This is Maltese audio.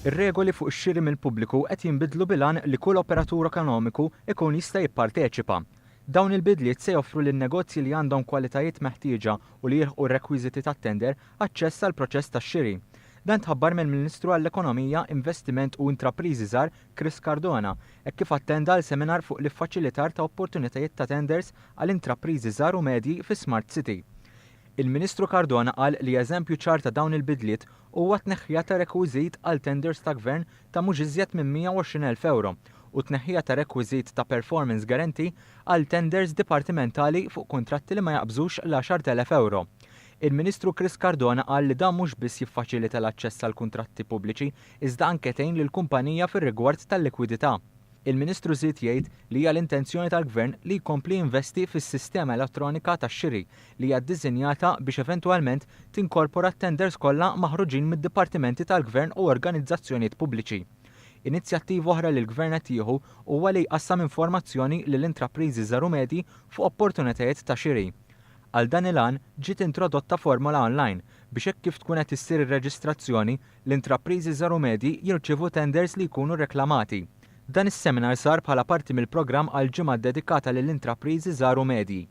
Ir-regoli fuq ix-xiri mill-pubbliku qed jinbidlu bilan li kull operatur ekonomiku ikun jista' jipparteċipa. Dawn il-bidliet se joffru lin-negozji li għandhom kwalitajiet meħtieġa u li jilħqu r-rekwiżiti tat-tender aċċess għall proċess tax-xiri. Dan tħabbar mill-Ministru għall-Ekonomija, Investiment u Intrapriżi Żgħar Chris Cardona, hekk kif attenda l seminar fuq l-iffaċilitar ta' opportunitajiet ta' tenders għal intrapriżi żgħar u medji fi Smart City. Il-Ministru Cardona qal li eżempju ċar ta' dawn il-bidliet huwa tneħħija ta' rekwiżit għal tenders ta' gvern ta' mhux iżjed minn 120,000 euro u tneħħija ta' rekwiżit ta' performance guarantee għal tenders dipartimentali fuq kuntratti li ma jaqbżux l-10,000 euro. Il-Ministru Chris Cardona qal li dan mhux biss jiffaċilita l-aċċess għal kuntratti pubbliċi iżda anke tgħin lill-kumpanija fir-rigward tal-likwidità. Il-Ministru żied jgħid li hija l-intenzjoni tal-Gvern li jkompli jinvesti fis-sistema elettronika tax-xiri li hija ddiżinjata biex eventwalment tinkorpora t-tenders kollha maħruġin mid-dipartimenti tal-Gvern u organizzazzjonijiet pubbliċi. Inizjattiva oħra li l-Gvern qed jieħu huwa li jqassam informazzjoni lill-intrapriżi żgħar u medji fuq opportunitajiet ta' xiri. Għal dan il-għan ġiet introdotta formola online biex hekk kif tkun qed issir ir-reġistrazzjoni l-intrapriżi żgħar u medji jirċievu tenders li jkunu reklamati. Dan is-seminar sar bħala parti mill-programm għal ġimgħa dedikata lill-intrapriżi żgħar u medji.